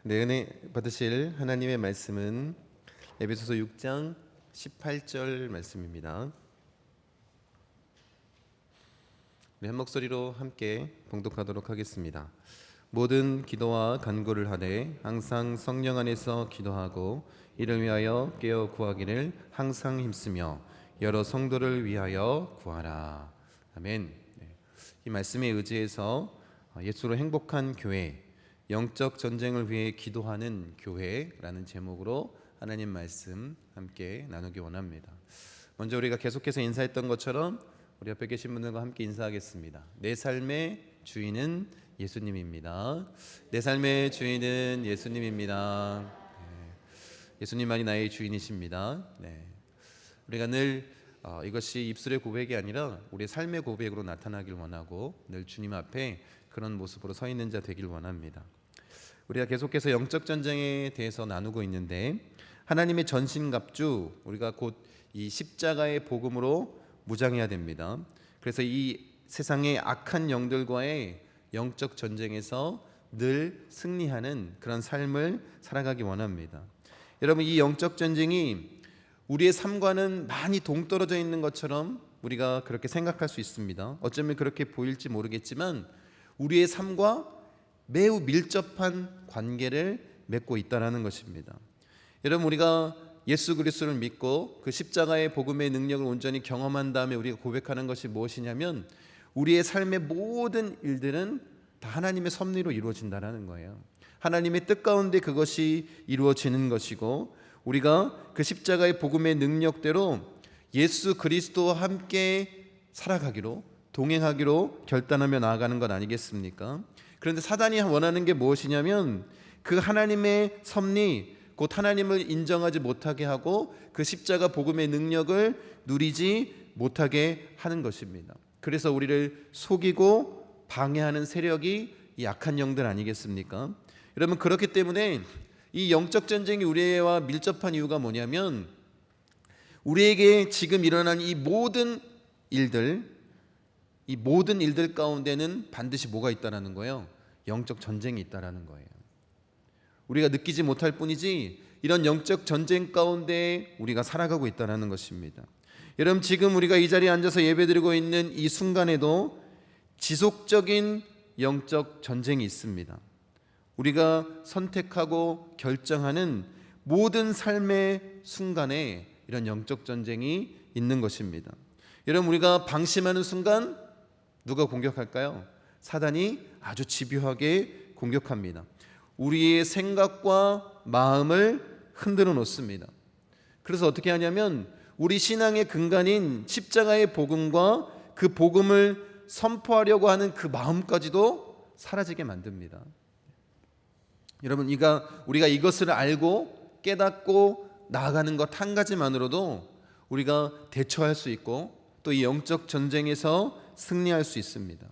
네, 은혜 받으실 하나님의 말씀은 에베소서 6장 18절 말씀입니다. 우리 한 목소리로 함께 봉독하도록 하겠습니다. 모든 기도와 간구를 하되 항상 성령 안에서 기도하고 이를 위하여 깨어 구하기를 항상 힘쓰며 여러 성도를 위하여 구하라. 아멘. 이 말씀에 의지해서 예수로 행복한 교회, 영적 전쟁을 위해 기도하는 교회라는 제목으로 하나님 말씀 함께 나누기 원합니다. 먼저 우리가 계속해서 인사했던 것처럼 우리 옆에 계신 분들과 함께 인사하겠습니다. 내 삶의 주인은 예수님입니다. 내 삶의 주인은 예수님입니다. 예수님만이 나의 주인이십니다. 우리가 늘 이것이 입술의 고백이 아니라 우리의 삶의 고백으로 나타나길 원하고 늘 주님 앞에 그런 모습으로 서 있는 자 되길 원합니다. 우리가 계속해서 영적 전쟁에 대해서 나누고 있는데 하나님의 전신갑주, 우리가 곧 이 십자가의 복음으로 무장해야 됩니다. 그래서 이 세상의 악한 영들과의 영적 전쟁에서 늘 승리하는 그런 삶을 살아가기 원합니다. 여러분, 이 영적 전쟁이 우리의 삶과는 많이 동떨어져 있는 것처럼 우리가 그렇게 생각할 수 있습니다. 어쩌면 그렇게 보일지 모르겠지만 우리의 삶과 매우 밀접한 관계를 맺고 있다는 것입니다. 여러분, 우리가 예수 그리스도를 믿고 그 십자가의 복음의 능력을 온전히 경험한 다음에 우리가 고백하는 것이 무엇이냐면 우리의 삶의 모든 일들은 다 하나님의 섭리로 이루어진다는 거예요. 하나님의 뜻 가운데 그것이 이루어지는 것이고 우리가 그 십자가의 복음의 능력대로 예수 그리스도와 함께 살아가기로, 동행하기로 결단하며 나아가는 것 아니겠습니까? 그런데 사단이 원하는 게 무엇이냐면 그 하나님의 섭리, 곧 하나님을 인정하지 못하게 하고 그 십자가 복음의 능력을 누리지 못하게 하는 것입니다. 그래서 우리를 속이고 방해하는 세력이 이 악한 영들 아니겠습니까? 여러분, 그렇기 때문에 이 영적 전쟁이 우리와 밀접한 이유가 뭐냐면 우리에게 지금 일어난 이 모든 일들 가운데는 반드시 뭐가 있다라는 거예요? 영적 전쟁이 있다라는 거예요. 우리가 느끼지 못할 뿐이지 이런 영적 전쟁 가운데 우리가 살아가고 있다는 것입니다. 여러분, 지금 우리가 이 자리에 앉아서 예배드리고 있는 이 순간에도 지속적인 영적 전쟁이 있습니다. 우리가 선택하고 결정하는 모든 삶의 순간에 이런 영적 전쟁이 있는 것입니다. 여러분, 우리가 방심하는 순간 누가 공격할까요? 사단이 아주 집요하게 공격합니다. 우리의 생각과 마음을 흔들어 놓습니다. 그래서 어떻게 하냐면 우리 신앙의 근간인 십자가의 복음과 그 복음을 선포하려고 하는 그 마음까지도 사라지게 만듭니다. 여러분, 우리가 이것을 알고 깨닫고 나아가는 것 한 가지만으로도 우리가 대처할 수 있고 또 이 영적 전쟁에서 승리할 수 있습니다.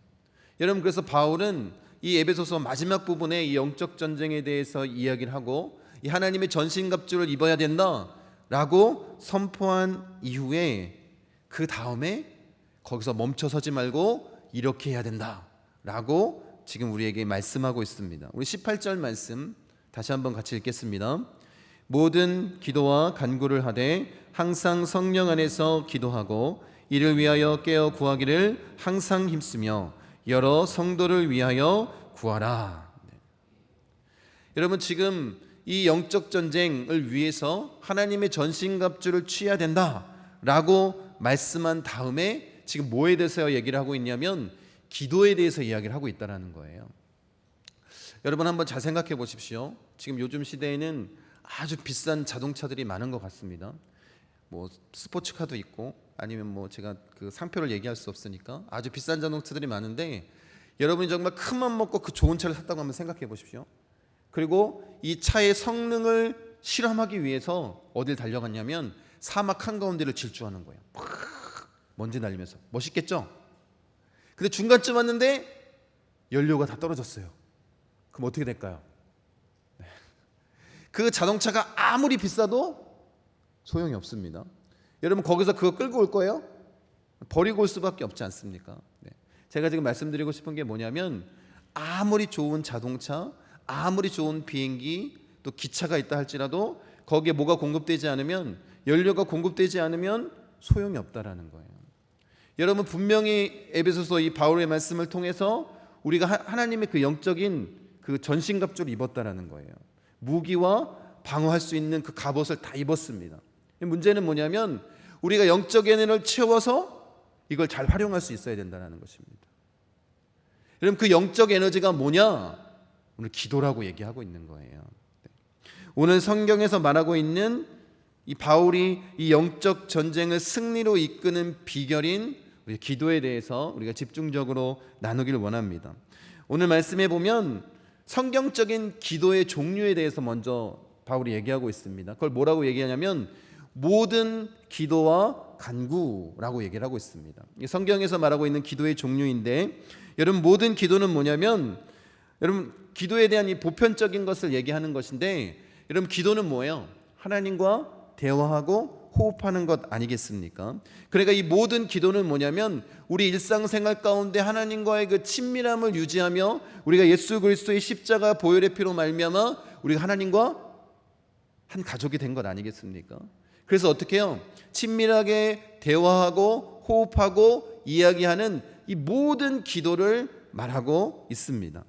여러분, 그래서 바울은 이 에베소서 마지막 부분에 이 영적 전쟁에 대해서 이야기를 하고 이 하나님의 전신갑주를 입어야 된다라고 선포한 이후에 그 다음에 거기서 멈춰서지 말고 이렇게 해야 된다라고 지금 우리에게 말씀하고 있습니다. 우리 18절 말씀 다시 한번 같이 읽겠습니다. 모든 기도와 간구를 하되 항상 성령 안에서 기도하고 이를 위하여 깨어 구하기를 항상 힘쓰며 여러 성도를 위하여 구하라. 여러분, 지금 이 영적 전쟁을 위해서 하나님의 전신갑주를 취해야 된다라고 말씀한 다음에 지금 뭐에 대해서 얘기를 하고 있냐면 기도에 대해서 이야기를 하고 있다는 거예요. 여러분, 한번 잘 생각해 보십시오. 지금 요즘 시대에는 아주 비싼 자동차들이 많은 것 같습니다. 뭐 스포츠카도 있고 아니면 제가 그 상표를 얘기할 수 없으니까 아주 비싼 자동차들이 많은데 여러분이 정말 큰 맘 먹고 그 좋은 차를 샀다고 한번 생각해 보십시오. 그리고 이 차의 성능을 실험하기 위해서 어딜 달려갔냐면 사막 한가운데를 질주하는 거예요. 먼지 날리면서 멋있겠죠? 근데 중간쯤 왔는데 연료가 다 떨어졌어요. 그럼 어떻게 될까요? 그 자동차가 아무리 비싸도 소용이 없습니다. 여러분, 거기서 그거 끌고 올 거예요? 버리고 올 수밖에 없지 않습니까? 제가 지금 말씀드리고 싶은 게 뭐냐면 아무리 좋은 자동차, 아무리 좋은 비행기 또 기차가 있다 할지라도 거기에 뭐가 공급되지 않으면, 연료가 공급되지 않으면 소용이 없다라는 거예요. 여러분, 분명히 에베소서 이 바울의 말씀을 통해서 우리가 하나님의 그 영적인 그 전신갑주를 입었다라는 거예요. 무기와 방어할 수 있는 그 갑옷을 다 입었습니다. 문제는 뭐냐면 우리가 영적 에너지를 채워서 이걸 잘 활용할 수 있어야 된다는 것입니다. 여러분, 그 영적 에너지가 뭐냐? 오늘 기도라고 얘기하고 있는 거예요. 오늘 성경에서 말하고 있는 이 바울이 이 영적 전쟁을 승리로 이끄는 비결인 우리 기도에 대해서 우리가 집중적으로 나누기를 원합니다. 오늘 말씀에 보면 성경적인 기도의 종류에 대해서 먼저 바울이 얘기하고 있습니다. 그걸 뭐라고 얘기하냐면 모든 기도와 간구라고 얘기를 하고 있습니다. 성경에서 말하고 있는 기도의 종류인데, 여러분, 모든 기도는 뭐냐면, 여러분, 기도에 대한 이 보편적인 것을 얘기하는 것인데, 여러분, 기도는 뭐예요? 하나님과 대화하고 호흡하는 것 아니겠습니까? 그러니까 이 모든 기도는 뭐냐면 우리 일상생활 가운데 하나님과의 그 친밀함을 유지하며 우리가 예수 그리스도의 십자가 보혈의 피로 말미암아 우리가 하나님과 한 가족이 된 것 아니겠습니까? 그래서 어떻게 해요? 친밀하게 대화하고 호흡하고 이야기하는 이 모든 기도를 말하고 있습니다.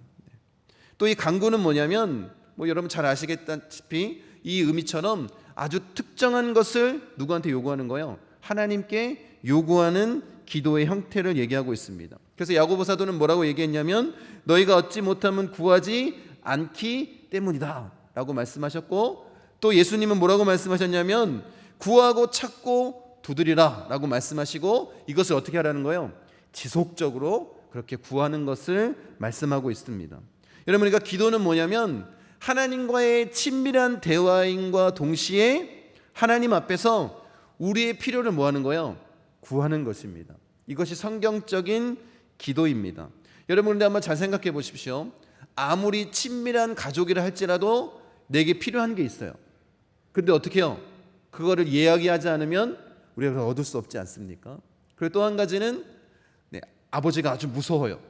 또 이 간구는 뭐냐면 여러분 잘 아시겠다시피 이 의미처럼 아주 특정한 것을 누구한테 요구하는 거예요? 하나님께 요구하는 기도의 형태를 얘기하고 있습니다. 그래서 야고보 사도는 뭐라고 얘기했냐면 너희가 얻지 못하면 구하지 않기 때문이다 라고 말씀하셨고, 또 예수님은 뭐라고 말씀하셨냐면 구하고 찾고 두드리라 라고 말씀하시고, 이것을 어떻게 하라는 거예요? 지속적으로 그렇게 구하는 것을 말씀하고 있습니다. 여러분, 그러니까 기도는 뭐냐면 하나님과의 친밀한 대화인과 동시에 하나님 앞에서 우리의 필요를 뭐 하는 거예요? 구하는 것입니다. 이것이 성경적인 기도입니다. 여러분, 그런데 한번 잘 생각해 보십시오. 아무리 친밀한 가족이라 할지라도 내게 필요한 게 있어요. 근데 어떻게 해요? 그거를 이야기하지 않으면 우리가 얻을 수 없지 않습니까? 그리고 또 한 가지는 아버지가 아주 무서워요.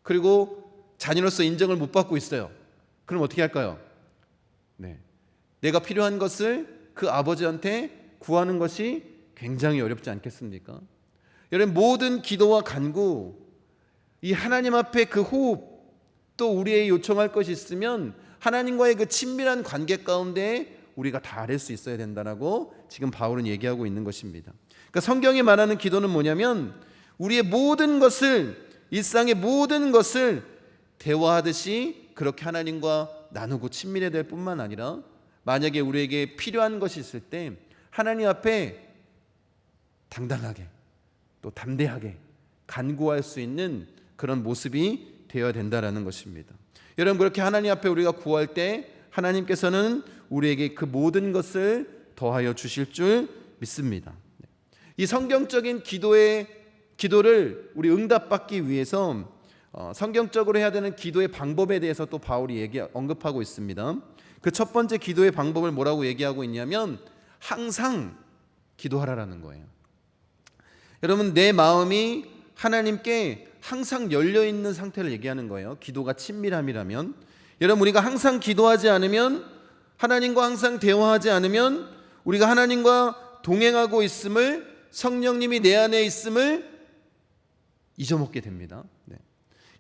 그리고 자녀로서 인정을 못 받고 있어요. 그럼 어떻게 할까요? 내가 필요한 것을 그 아버지한테 구하는 것이 굉장히 어렵지 않겠습니까? 여러분, 모든 기도와 간구, 이 하나님 앞에 그 호흡, 또 우리의 요청할 것이 있으면 하나님과의 그 친밀한 관계 가운데 우리가 다 아뢰 수 있어야 된다라고 지금 바울은 얘기하고 있는 것입니다. 그러니까 성경이 말하는 기도는 뭐냐면 우리의 모든 것을, 일상의 모든 것을 대화하듯이 그렇게 하나님과 나누고 친밀해야 될 뿐만 아니라 만약에 우리에게 필요한 것이 있을 때 하나님 앞에 당당하게 또 담대하게 간구할 수 있는 그런 모습이 되어야 된다라는 것입니다. 여러분, 그렇게 하나님 앞에 우리가 구할 때 하나님께서는 우리에게 그 모든 것을 더하여 주실 줄 믿습니다. 이 성경적인 기도를 우리 응답받기 위해서 성경적으로 해야 되는 기도의 방법에 대해서 또 바울이 언급하고 있습니다. 그 첫 번째 기도의 방법을 뭐라고 얘기하고 있냐면 항상 기도하라라는 거예요. 여러분, 내 마음이 하나님께 항상 열려있는 상태를 얘기하는 거예요. 기도가 친밀함이라면. 여러분, 우리가 항상 기도하지 않으면, 하나님과 항상 대화하지 않으면 우리가 하나님과 동행하고 있음을, 성령님이 내 안에 있음을 잊어먹게 됩니다.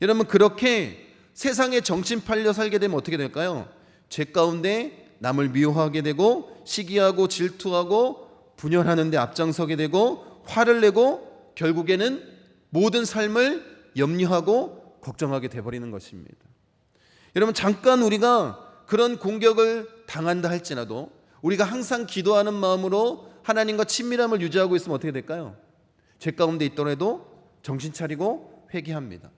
여러분, 그렇게 세상에 정신 팔려 살게 되면 어떻게 될까요? 죄 가운데 남을 미워하게 되고 시기하고 질투하고 분열하는 데 앞장서게 되고 화를 내고 결국에는 모든 삶을 염려하고 걱정하게 돼버리는 것입니다. 여러분, 잠깐 우리가 그런 공격을 당한다 할지라도 우리가 항상 기도하는 마음으로 하나님과 친밀함을 유지하고 있으면 어떻게 될까요? 죄 가운데 있더라도 정신 차리고 회개합니다.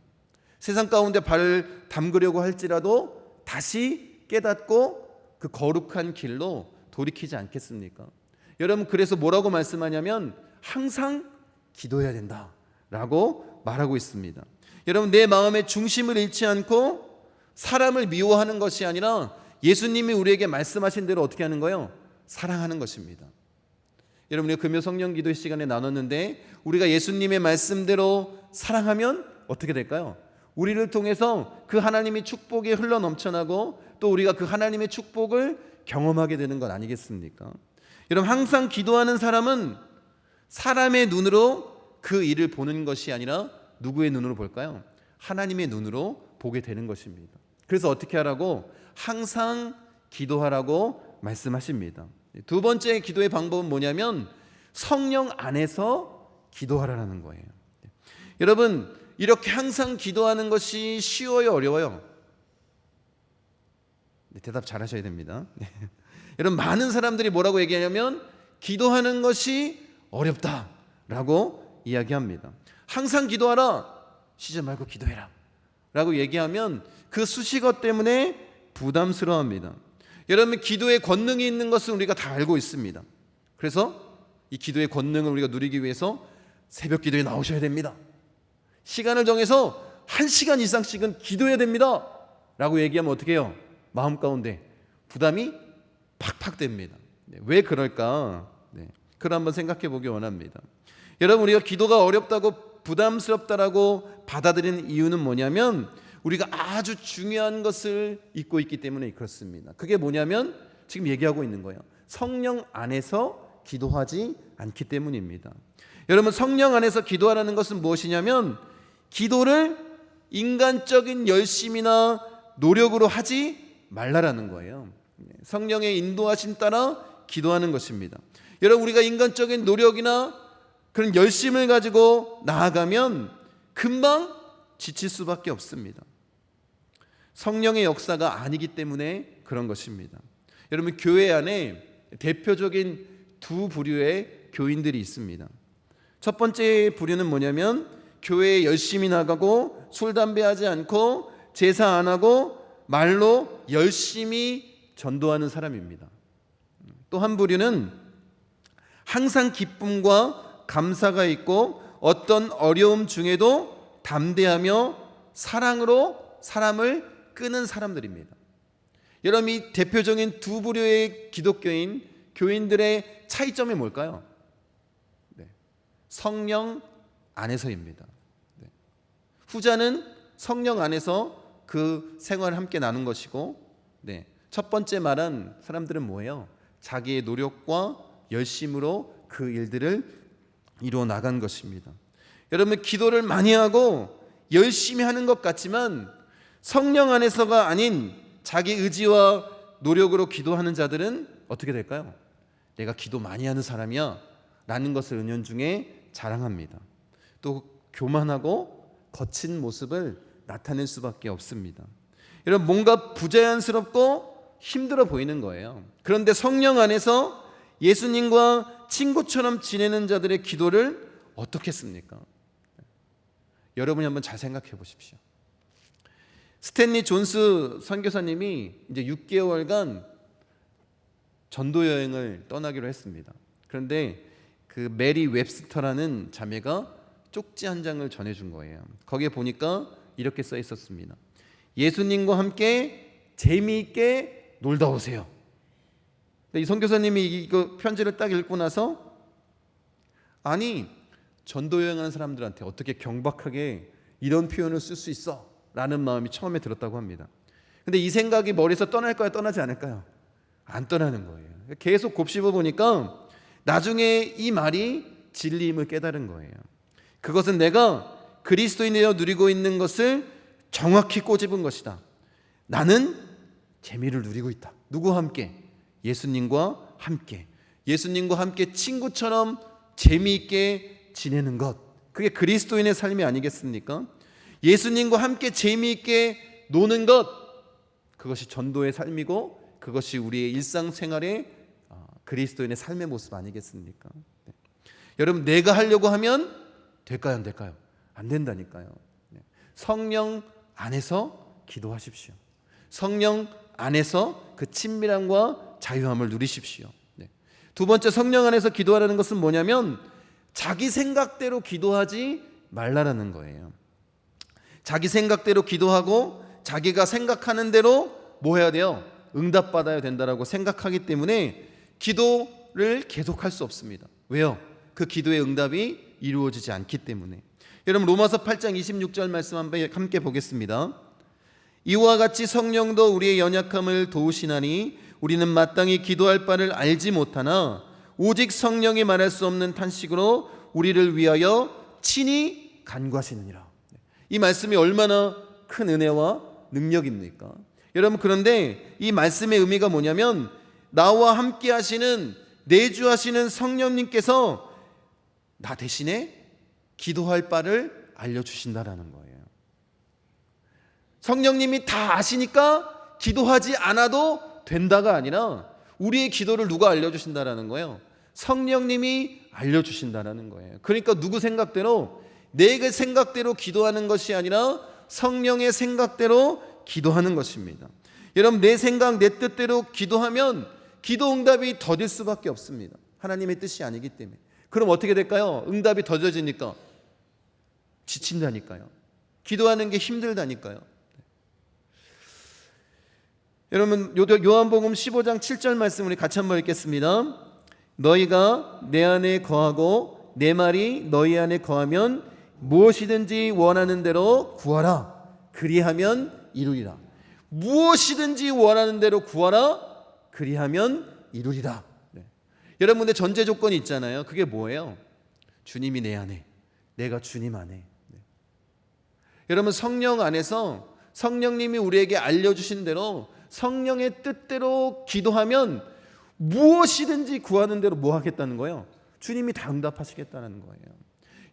세상 가운데 발을 담그려고 할지라도 다시 깨닫고 그 거룩한 길로 돌이키지 않겠습니까? 여러분, 그래서 뭐라고 말씀하냐면 항상 기도해야 된다라고 말하고 있습니다. 여러분, 내 마음의 중심을 잃지 않고 사람을 미워하는 것이 아니라 예수님이 우리에게 말씀하신 대로 어떻게 하는 거예요? 사랑하는 것입니다. 여러분, 우리가 금요 성령 기도 시간에 나눴는데 우리가 예수님의 말씀대로 사랑하면 어떻게 될까요? 우리를 통해서 그 하나님의 축복이 흘러 넘쳐나고 또 우리가 그 하나님의 축복을 경험하게 되는 것 아니겠습니까? 여러분, 항상 기도하는 사람은 사람의 눈으로 그 일을 보는 것이 아니라 누구의 눈으로 볼까요? 하나님의 눈으로 보게 되는 것입니다. 그래서 어떻게 하라고? 항상 기도하라고 말씀하십니다. 두 번째 기도의 방법은 뭐냐면 성령 안에서 기도하라는 거예요. 여러분, 이렇게 항상 기도하는 것이 쉬워요, 어려워요? 대답 잘 하셔야 됩니다. 여러분, 많은 사람들이 뭐라고 얘기하냐면 기도하는 것이 어렵다라고 이야기합니다. 항상 기도하라, 쉬지 말고 기도해라 라고 얘기하면 그 수식어 때문에 부담스러워합니다. 여러분, 기도의 권능이 있는 것은 우리가 다 알고 있습니다. 그래서 이 기도의 권능을 우리가 누리기 위해서 새벽 기도에 나오셔야 됩니다. 시간을 정해서 1시간 이상씩은 기도해야 됩니다 라고 얘기하면 어떻게 해요? 마음 가운데 부담이 팍팍 됩니다. 왜 그럴까? 그걸 한번 생각해 보기 원합니다. 여러분, 우리가 기도가 어렵다고 부담스럽다라고 받아들이는 이유는 뭐냐면 우리가 아주 중요한 것을 잊고 있기 때문에 그렇습니다. 그게 뭐냐면 지금 얘기하고 있는 거예요. 성령 안에서 기도하지 않기 때문입니다. 여러분, 성령 안에서 기도하라는 것은 무엇이냐면 기도를 인간적인 열심이나 노력으로 하지 말라라는 거예요. 성령의 인도하심 따라 기도하는 것입니다. 여러분, 우리가 인간적인 노력이나 그런 열심을 가지고 나아가면 금방 지칠 수밖에 없습니다. 성령의 역사가 아니기 때문에 그런 것입니다. 여러분, 교회 안에 대표적인 두 부류의 교인들이 있습니다. 첫 번째 부류는 뭐냐면 교회에 열심히 나가고 술, 담배 하지 않고 제사 안 하고 말로 열심히 전도하는 사람입니다. 또 한 부류는 항상 기쁨과 감사가 있고 어떤 어려움 중에도 담대하며 사랑으로 사람을 끄는 사람들입니다. 여러분, 이 대표적인 두 부류의 기독교인 교인들의 차이점이 뭘까요? 성령 안에서입니다. 후자는 성령 안에서 그 생활을 함께 나눈 것이고, 첫 번째 말한 사람들은 뭐예요? 자기의 노력과 열심으로 그 일들을 이루어 나간 것입니다. 여러분, 기도를 많이 하고 열심히 하는 것 같지만 성령 안에서가 아닌 자기 의지와 노력으로 기도하는 자들은 어떻게 될까요? 내가 기도 많이 하는 사람이야 라는 것을 은연중에 자랑합니다. 또 교만하고 거친 모습을 나타낼 수밖에 없습니다. 여러분, 뭔가 부자연스럽고 힘들어 보이는 거예요. 그런데 성령 안에서 예수님과 친구처럼 지내는 자들의 기도를 어떻게 했습니까? 여러분이 한번 잘 생각해 보십시오. 스탠리 존스 선교사님이 이제 6개월간 전도 여행을 떠나기로 했습니다. 그런데 그 메리 웹스터라는 자매가 쪽지 한 장을 전해준 거예요. 거기에 보니까 이렇게 써 있었습니다. 예수님과 함께 재미있게 놀다 오세요. 이 선교사님이 이거 편지를 딱 읽고 나서 아니, 전도 여행하는 사람들한테 어떻게 경박하게 이런 표현을 쓸 수 있어? 라는 마음이 처음에 들었다고 합니다. 근데 이 생각이 머리에서 떠날까요? 떠나지 않을까요? 안 떠나는 거예요. 계속 곱씹어 보니까 나중에 이 말이 진리임을 깨달은 거예요. 그것은 내가 그리스도인이여 누리고 있는 것을 정확히 꼬집은 것이다. 나는 재미를 누리고 있다. 누구와 함께? 예수님과 함께. 예수님과 함께 친구처럼 재미있게 지내는 것, 그게 그리스도인의 삶이 아니겠습니까? 예수님과 함께 재미있게 노는 것, 그것이 전도의 삶이고 그것이 우리의 일상생활의 그리스도인의 삶의 모습 아니겠습니까? 여러분, 내가 하려고 하면 될까요? 안 될까요? 안 된다니까요. 성령 안에서 기도하십시오. 성령 안에서 그 친밀함과 자유함을 누리십시오. 두 번째, 성령 안에서 기도하라는 것은 뭐냐면 자기 생각대로 기도하지 말라라는 거예요. 자기 생각대로 기도하고 자기가 생각하는 대로 뭐 해야 돼요? 응답받아야 된다라고 생각하기 때문에 기도를 계속할 수 없습니다. 왜요? 그 기도의 응답이 이루어지지 않기 때문에. 여러분 로마서 8장 26절 말씀 한번 함께 보겠습니다. 이와 같이 성령도 우리의 연약함을 도우시나니 우리는 마땅히 기도할 바를 알지 못하나 오직 성령이 말할 수 없는 탄식으로 우리를 위하여 친히 간구하시느니라. 이 말씀이 얼마나 큰 은혜와 능력입니까? 여러분, 그런데 이 말씀의 의미가 뭐냐면 나와 함께 하시는, 내주하시는 성령님께서 나 대신에 기도할 바를 알려주신다라는 거예요. 성령님이 다 아시니까 기도하지 않아도 된다가 아니라 우리의 기도를 누가 알려주신다라는 거예요? 성령님이 알려주신다라는 거예요. 그러니까 누구 생각대로, 내 생각대로 기도하는 것이 아니라 성령의 생각대로 기도하는 것입니다. 여러분, 내 생각, 내 뜻대로 기도하면 기도 응답이 더딜 수밖에 없습니다. 하나님의 뜻이 아니기 때문에. 그럼 어떻게 될까요? 응답이 더뎌지니까 지친다니까요. 기도하는 게 힘들다니까요. 여러분, 요한복음 15장 7절 말씀 우리 같이 한번 읽겠습니다. 너희가 내 안에 거하고 내 말이 너희 안에 거하면 무엇이든지 원하는 대로 구하라. 그리하면 이루리라. 무엇이든지 원하는 대로 구하라. 그리하면 이루리라. 네. 여러분의 전제 조건이 있잖아요. 그게 뭐예요? 주님이 내 안에, 내가 주님 안에. 네. 여러분, 성령 안에서 성령님이 우리에게 알려주신 대로 성령의 뜻대로 기도하면 무엇이든지 구하는 대로 뭐 하겠다는 거예요? 주님이 다 응답하시겠다는 거예요.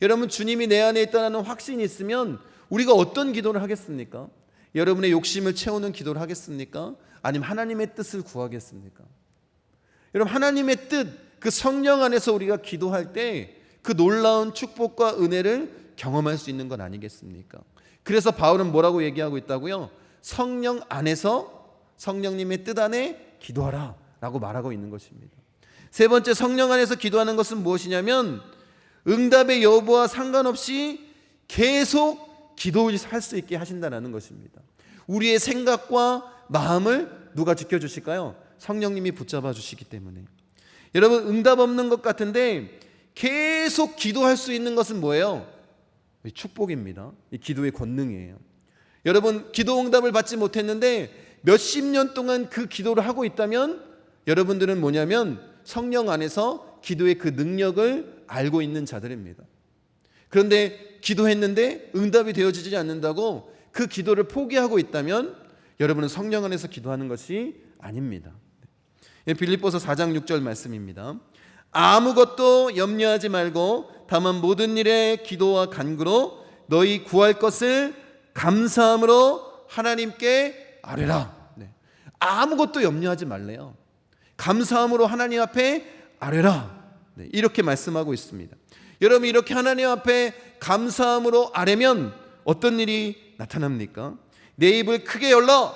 여러분, 주님이 내 안에 있다는 확신이 있으면 우리가 어떤 기도를 하겠습니까? 여러분의 욕심을 채우는 기도를 하겠습니까? 아니면 하나님의 뜻을 구하겠습니까? 여러분, 하나님의 뜻, 그 성령 안에서 우리가 기도할 때 그 놀라운 축복과 은혜를 경험할 수 있는 건 아니겠습니까? 그래서 바울은 뭐라고 얘기하고 있다고요? 성령 안에서, 성령님의 뜻 안에 기도하라 라고 말하고 있는 것입니다. 세 번째, 성령 안에서 기도하는 것은 무엇이냐면 응답의 여부와 상관없이 계속 기도를 할 수 있게 하신다는 것입니다. 우리의 생각과 마음을 누가 지켜주실까요? 성령님이 붙잡아 주시기 때문에. 여러분, 응답 없는 것 같은데 계속 기도할 수 있는 것은 뭐예요? 축복입니다. 이 기도의 권능이에요. 여러분, 기도 응답을 받지 못했는데 몇십 년 동안 그 기도를 하고 있다면 여러분들은 뭐냐면 성령 안에서 기도의 그 능력을 알고 있는 자들입니다. 그런데 기도했는데 응답이 되어지지 않는다고 그 기도를 포기하고 있다면 여러분은 성령 안에서 기도하는 것이 아닙니다. 빌립보서 4장 6절 말씀입니다. 아무것도 염려하지 말고 다만 모든 일에 기도와 간구로 너희 구할 것을 감사함으로 하나님께 아뢰라. 네. 아무것도 염려하지 말래요. 감사함으로 하나님 앞에 아뢰라. 네. 이렇게 말씀하고 있습니다. 여러분, 이렇게 하나님 앞에 감사함으로 아뢰면 어떤 일이 나타납니까? 내 입을 크게 열러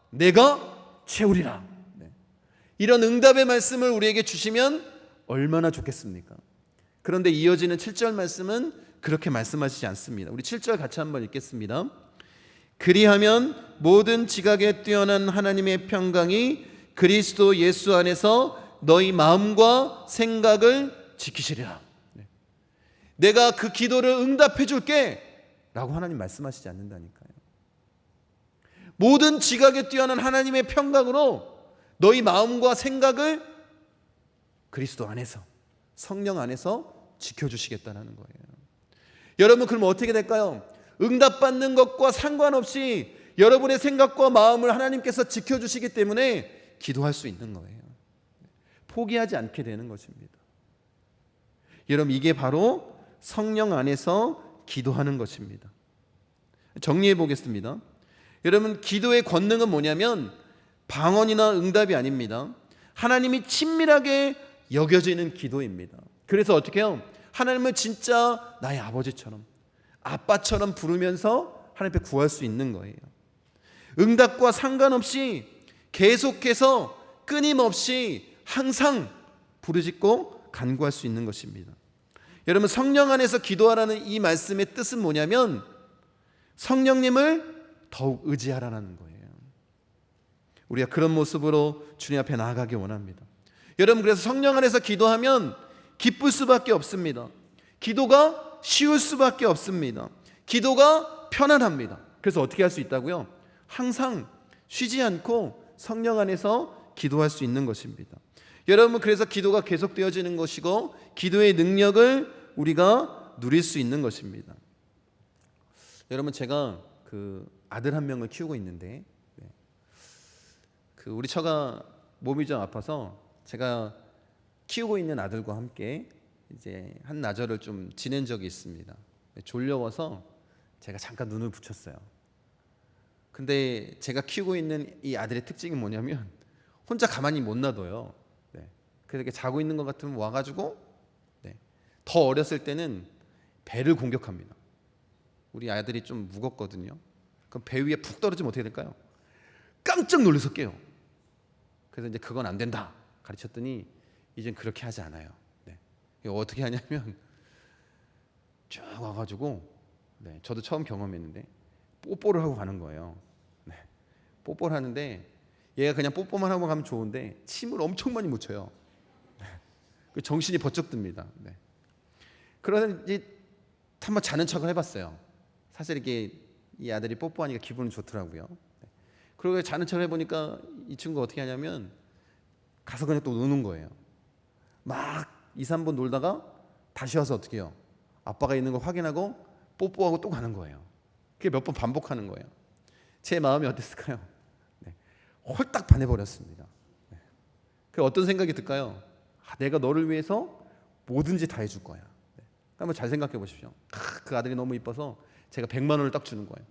내가 채우리라. 네. 이런 응답의 말씀을 우리에게 주시면 얼마나 좋겠습니까? 그런데 이어지는 7절 말씀은 그렇게 말씀하시지 않습니다. 우리 7절 같이 한번 읽겠습니다. 그리하면 모든 지각에 뛰어난 하나님의 평강이 그리스도 예수 안에서 너희 마음과 생각을 지키시리라. 내가 그 기도를 응답해 줄게 라고 하나님 말씀하시지 않는다니까요. 모든 지각에 뛰어난 하나님의 평강으로 너희 마음과 생각을 그리스도 안에서, 성령 안에서 지켜주시겠다는 거예요. 여러분, 그럼 어떻게 될까요? 응답받는 것과 상관없이 여러분의 생각과 마음을 하나님께서 지켜주시기 때문에 기도할 수 있는 거예요. 포기하지 않게 되는 것입니다. 여러분, 이게 바로 성령 안에서 기도하는 것입니다. 정리해 보겠습니다. 여러분, 기도의 권능은 뭐냐면 방언이나 응답이 아닙니다. 하나님이 친밀하게 여겨지는 기도입니다. 그래서 어떻게 해요? 하나님을 진짜 나의 아버지처럼, 아빠처럼 부르면서 하나님 앞에 구할 수 있는 거예요. 응답과 상관없이 계속해서 끊임없이 항상 부르짖고 간구할 수 있는 것입니다. 여러분, 성령 안에서 기도하라는 이 말씀의 뜻은 뭐냐면 성령님을 더욱 의지하라는 거예요. 우리가 그런 모습으로 주님 앞에 나아가기 원합니다. 여러분, 그래서 성령 안에서 기도하면 기쁠 수밖에 없습니다. 기도가 쉬울 수밖에 없습니다. 기도가 편안합니다. 그래서 어떻게 할 수 있다고요? 항상 쉬지 않고 성령 안에서 기도할 수 있는 것입니다. 여러분, 그래서 기도가 계속되어지는 것이고 기도의 능력을 우리가 누릴 수 있는 것입니다. 여러분, 제가 그 아들 한 명을 키우고 있는데 우리 처가 몸이 좀 아파서 제가 키우고 있는 아들과 함께 이제 한 나절을 좀 지낸 적이 있습니다. 졸려워서 제가 잠깐 눈을 붙였어요. 근데 제가 키우고 있는 이 아들의 특징이 뭐냐면 혼자 가만히 못 놔둬요. 그래서 이렇게 자고 있는 것 같으면 와가지고 더 어렸을 때는 배를 공격합니다. 우리 아들이 좀 무겁거든요. 그럼 배 위에 푹 떨어지면 어떻게 될까요? 깜짝 놀라서 깨요. 그래서 이제 그건 안 된다 가르쳤더니 이젠 그렇게 하지 않아요. 이거 어떻게 하냐면 쭉 와가지고 저도 처음 경험했는데 뽀뽀를 하고 가는 거예요. 뽀뽀를 하는데 얘가 그냥 뽀뽀만 하고 가면 좋은데 침을 엄청 많이 묻혀요. 정신이 번쩍 듭니다. 그러다 이제 한번 자는 척을 해봤어요. 사실 이게 이 아들이 뽀뽀하니까 기분은 좋더라고요. 그리고 자는 척을 해보니까 이 친구가 어떻게 하냐면 가서 그냥 또 노는 거예요. 막 2, 3분 놀다가 다시 와서 어떻게 해요? 아빠가 있는 걸 확인하고 뽀뽀하고 또 가는 거예요. 그게 몇 번 반복하는 거예요. 제 마음이 어땠을까요? 홀딱 반해버렸습니다. 그 어떤 생각이 들까요? 내가 너를 위해서 뭐든지 다 해줄 거야. 한번 잘 생각해 보십시오. 그 아들이 너무 이뻐서 제가 100만 원을 딱 주는 거예요.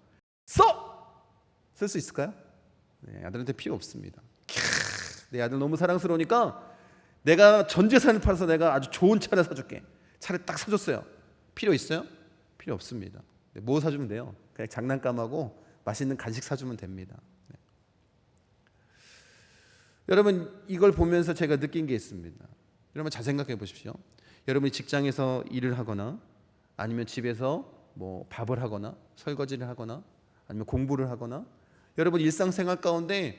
쓸 수 있을까요? 아들한테 필요 없습니다. 내 아들 너무 사랑스러우니까 내가 전 재산을 팔아서 내가 아주 좋은 차를 사줄게. 차를 딱 사줬어요. 필요 있어요? 필요 없습니다. 뭐 사주면 돼요? 그냥 장난감하고 맛있는 간식 사주면 됩니다. 여러분, 이걸 보면서 제가 느낀 게 있습니다. 여러분 잘 생각해 보십시오. 여러분이 직장에서 일을 하거나 아니면 집에서 뭐 밥을 하거나 설거지를 하거나 아니면 공부를 하거나 여러분 일상생활 가운데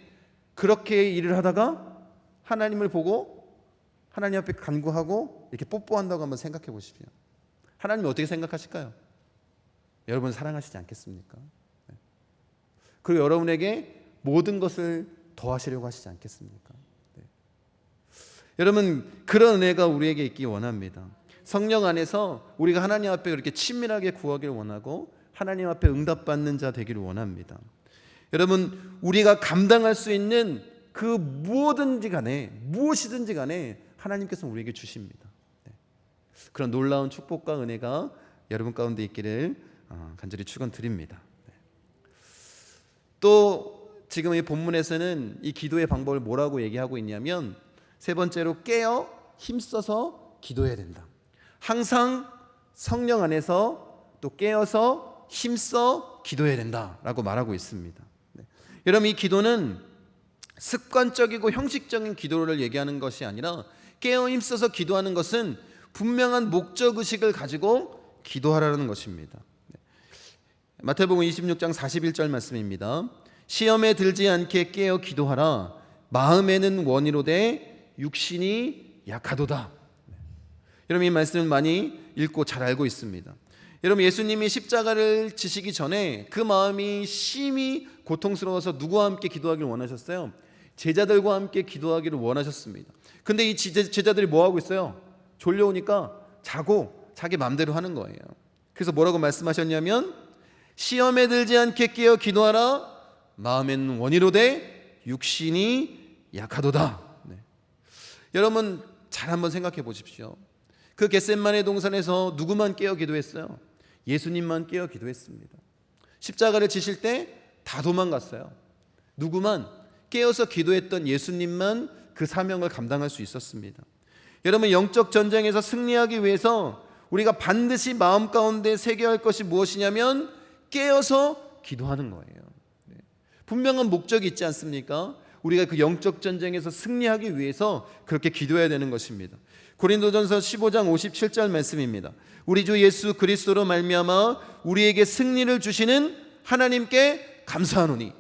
그렇게 일을 하다가 하나님을 보고 하나님 앞에 간구하고 이렇게 뽀뽀한다고 한번 생각해 보십시오. 하나님이 어떻게 생각하실까요? 여러분 사랑하시지 않겠습니까? 그리고 여러분에게 모든 것을 더하시려고 하시지 않겠습니까? 여러분, 그런 은혜가 우리에게 있기 원합니다. 성령 안에서 우리가 하나님 앞에 그렇게 친밀하게 구하기를 원하고 하나님 앞에 응답받는 자 되기를 원합니다. 여러분, 우리가 감당할 수 있는 그 무엇이든지 간에 하나님께서 우리에게 주십니다. 그런 놀라운 축복과 은혜가 여러분 가운데 있기를 간절히 축원드립니다. 또 지금 이 본문에서는 이 기도의 방법을 뭐라고 얘기하고 있냐면 세 번째로 깨어 힘써서 기도해야 된다. 항상 성령 안에서 또 깨어서 힘써 기도해야 된다라고 말하고 있습니다. 여러분, 이 기도는 습관적이고 형식적인 기도를 얘기하는 것이 아니라 깨어 힘써서 기도하는 것은 분명한 목적의식을 가지고 기도하라는 것입니다. 마태복음 26장 41절 말씀입니다. 시험에 들지 않게 깨어 기도하라. 마음에는 원이로되 육신이 약하도다. 여러분, 이 말씀을 많이 읽고 잘 알고 있습니다. 여러분, 예수님이 십자가를 지시기 전에 그 마음이 심히 고통스러워서 누구와 함께 기도하기를 원하셨어요? 제자들과 함께 기도하기를 원하셨습니다. 근데 이 제자들이 뭐 하고 있어요? 졸려오니까 자고 자기 마음대로 하는 거예요. 그래서 뭐라고 말씀하셨냐면 시험에 들지 않게 깨어 기도하라. 마음에는 원이로되 육신이 약하도다. 여러분 잘 한번 생각해 보십시오. 그 겟셋마네 동산에서 누구만 깨어 기도했어요? 예수님만 깨어 기도했습니다. 십자가를 지실 때 다 도망갔어요. 누구만? 깨어서 기도했던 예수님만 그 사명을 감당할 수 있었습니다. 여러분, 영적 전쟁에서 승리하기 위해서 우리가 반드시 마음 가운데 새겨야 할 것이 무엇이냐면 깨어서 기도하는 거예요. 분명한 목적이 있지 않습니까? 우리가 그 영적 전쟁에서 승리하기 위해서 그렇게 기도해야 되는 것입니다. 고린도전서 15장 57절 말씀입니다. 우리 주 예수 그리스도로 말미암아 우리에게 승리를 주시는 하나님께 감사하노니.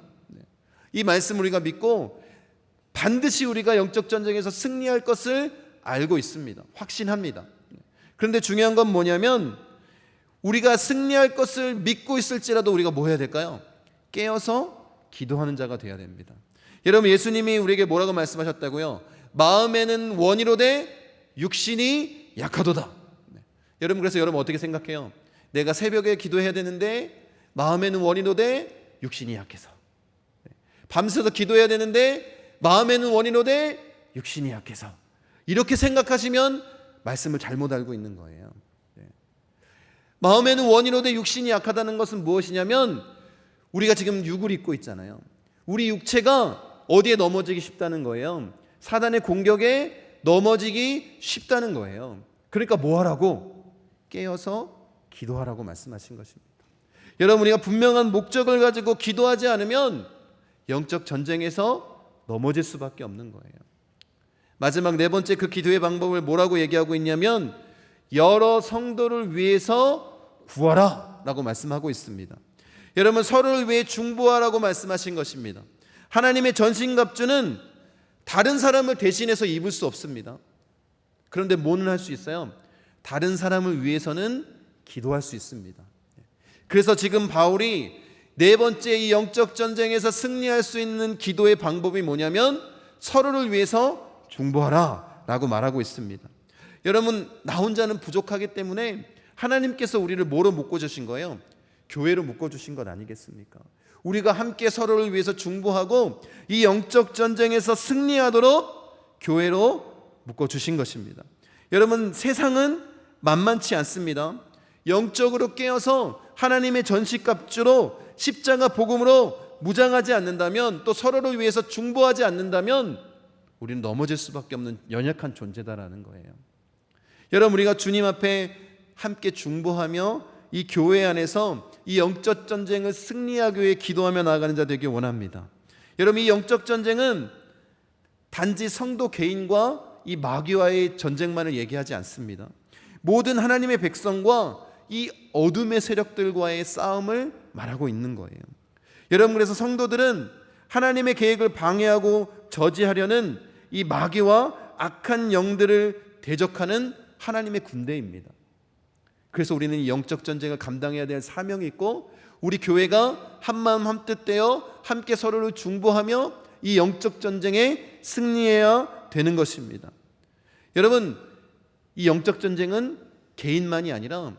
이 말씀 우리가 믿고 반드시 우리가 영적 전쟁에서 승리할 것을 알고 있습니다. 확신합니다. 그런데 중요한 건 뭐냐면 우리가 승리할 것을 믿고 있을지라도 우리가 뭐 해야 될까요? 깨어서 기도하는 자가 되어야 됩니다. 여러분, 예수님이 우리에게 뭐라고 말씀하셨다고요? 마음에는 원이로되 육신이 약하도다. 여러분, 그래서 여러분 어떻게 생각해요? 내가 새벽에 기도해야 되는데 마음에는 원이로되 육신이 약해서, 밤새서 기도해야 되는데 마음에는 원이로되 육신이 약해서, 이렇게 생각하시면 말씀을 잘못 알고 있는 거예요. 마음에는 원이로되 육신이 약하다는 것은 무엇이냐면, 우리가 지금 육을 입고 있잖아요. 우리 육체가 어디에 넘어지기 쉽다는 거예요? 사단의 공격에 넘어지기 쉽다는 거예요. 그러니까 뭐 하라고? 깨어서 기도하라고 말씀하신 것입니다. 여러분, 우리가 분명한 목적을 가지고 기도하지 않으면 영적 전쟁에서 넘어질 수밖에 없는 거예요. 마지막 네 번째 그 기도의 방법을 뭐라고 얘기하고 있냐면, 여러 성도를 위해서 구하라 라고 말씀하고 있습니다. 여러분, 서로를 위해 중보하라고 말씀하신 것입니다. 하나님의 전신갑주는 다른 사람을 대신해서 입을 수 없습니다. 그런데 뭐는 할 수 있어요? 다른 사람을 위해서는 기도할 수 있습니다. 그래서 지금 바울이 네 번째 이 영적 전쟁에서 승리할 수 있는 기도의 방법이 뭐냐면, 서로를 위해서 중보하라 라고 말하고 있습니다. 여러분, 나 혼자는 부족하기 때문에 하나님께서 우리를 뭐로 묶어주신 거예요? 교회로 묶어주신 것 아니겠습니까? 우리가 함께 서로를 위해서 중보하고 이 영적 전쟁에서 승리하도록 교회로 묶어주신 것입니다. 여러분, 세상은 만만치 않습니다. 영적으로 깨어서 하나님의 전신갑주로 십자가 복음으로 무장하지 않는다면, 또 서로를 위해서 중보하지 않는다면 우리는 넘어질 수밖에 없는 연약한 존재다라는 거예요. 여러분, 우리가 주님 앞에 함께 중보하며 이 교회 안에서 이 영적 전쟁을 승리하기 위해 기도하며 나아가는 자 되길 원합니다. 여러분, 이 영적 전쟁은 단지 성도 개인과 이 마귀와의 전쟁만을 얘기하지 않습니다. 모든 하나님의 백성과 이 어둠의 세력들과의 싸움을 말하고 있는 거예요. 여러분, 그래서 성도들은 하나님의 계획을 방해하고 저지하려는 이 마귀와 악한 영들을 대적하는 하나님의 군대입니다. 그래서 우리는 이 영적 전쟁을 감당해야 될 사명이 있고, 우리 교회가 한마음 한뜻 되어 함께 서로를 중보하며 이 영적 전쟁에 승리해야 되는 것입니다. 여러분, 이 영적 전쟁은 개인만이 아니라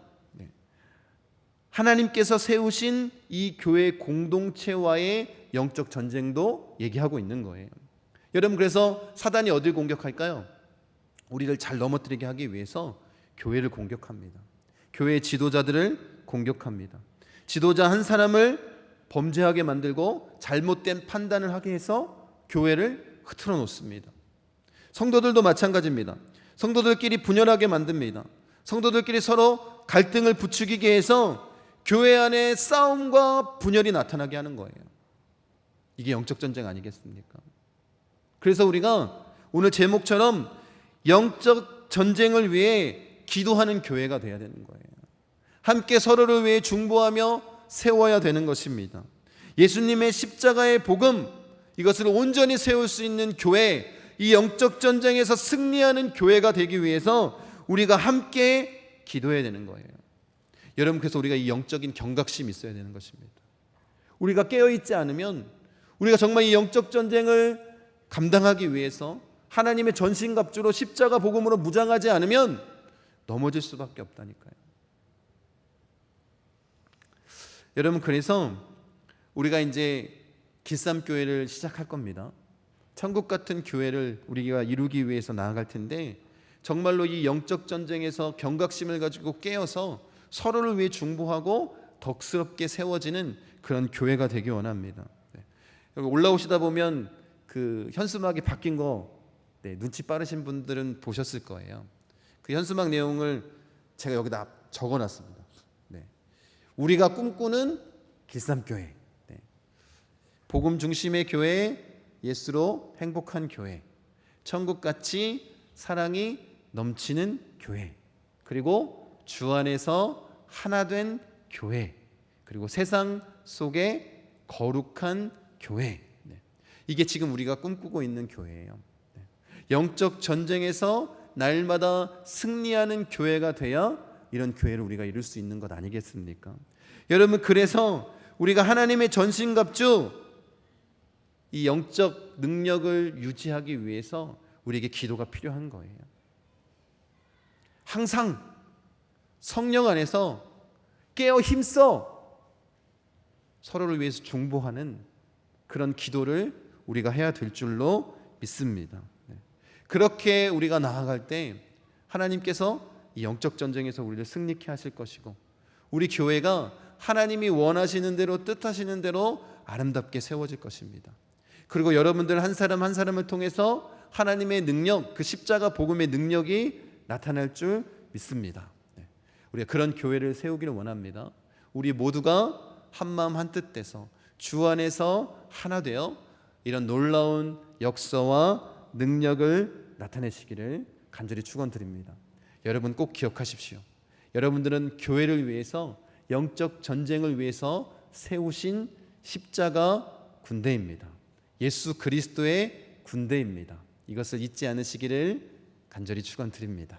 하나님께서 세우신 이 교회 공동체와의 영적 전쟁도 얘기하고 있는 거예요. 여러분, 그래서 사단이 어딜 공격할까요? 우리를 잘 넘어뜨리게 하기 위해서 교회를 공격합니다. 교회의 지도자들을 공격합니다. 지도자 한 사람을 범죄하게 만들고 잘못된 판단을 하게 해서 교회를 흐트러 놓습니다. 성도들도 마찬가지입니다. 성도들끼리 분열하게 만듭니다. 성도들끼리 서로 갈등을 부추기게 해서 교회 안에 싸움과 분열이 나타나게 하는 거예요. 이게 영적 전쟁 아니겠습니까? 그래서 우리가 오늘 제목처럼 영적 전쟁을 위해 기도하는 교회가 되어야 되는 거예요. 함께 서로를 위해 중보하며 세워야 되는 것입니다. 예수님의 십자가의 복음, 이것을 온전히 세울 수 있는 교회, 이 영적 전쟁에서 승리하는 교회가 되기 위해서 우리가 함께 기도해야 되는 거예요. 여러분, 그래서 우리가 이 영적인 경각심이 있어야 되는 것입니다. 우리가 깨어있지 않으면, 우리가 정말 이 영적 전쟁을 감당하기 위해서 하나님의 전신갑주로 십자가 복음으로 무장하지 않으면 넘어질 수밖에 없다니까요. 여러분, 그래서 우리가 이제 길쌈교회를 시작할 겁니다. 천국 같은 교회를 우리가 이루기 위해서 나아갈 텐데, 정말로 이 영적 전쟁에서 경각심을 가지고 깨어서 서로를 위해 중보하고 덕스럽게 세워지는 그런 교회가 되기 원합니다. 올라오시다 보면 그 현수막이 바뀐 거 눈치 빠르신 분들은 보셨을 거예요. 그 현수막 내용을 제가 여기다 적어놨습니다. 우리가 꿈꾸는 길쌈교회, 복음 중심의 교회, 예수로 행복한 교회, 천국같이 사랑이 넘치는 교회, 그리고 주 안에서 하나 된 교회, 그리고 세상 속에 거룩한 교회. 이게 지금 우리가 꿈꾸고 있는 교회예요. 영적 전쟁에서 날마다 승리하는 교회가 되어 이런 교회를 우리가 이룰 수 있는 것 아니겠습니까? 여러분, 그래서 우리가 하나님의 전신갑주 이 영적 능력을 유지하기 위해서 우리에게 기도가 필요한 거예요. 항상 성령 안에서 깨어 힘써 서로를 위해서 중보하는 그런 기도를 우리가 해야 될 줄로 믿습니다. 그렇게 우리가 나아갈 때 하나님께서 이 영적 전쟁에서 우리를 승리케 하실 것이고, 우리 교회가 하나님이 원하시는 대로 뜻하시는 대로 아름답게 세워질 것입니다. 그리고 여러분들 한 사람 한 사람을 통해서 하나님의 능력, 그 십자가 복음의 능력이 나타날 줄 믿습니다. 우리가 그런 교회를 세우기를 원합니다. 우리 모두가 한마음 한뜻 돼서 주 안에서 하나 되어 이런 놀라운 역사와 능력을 나타내시기를 간절히 축원드립니다. 여러분 꼭 기억하십시오. 여러분들은 교회를 위해서, 영적 전쟁을 위해서 세우신 십자가 군대입니다. 예수 그리스도의 군대입니다. 이것을 잊지 않으시기를 간절히 축원드립니다.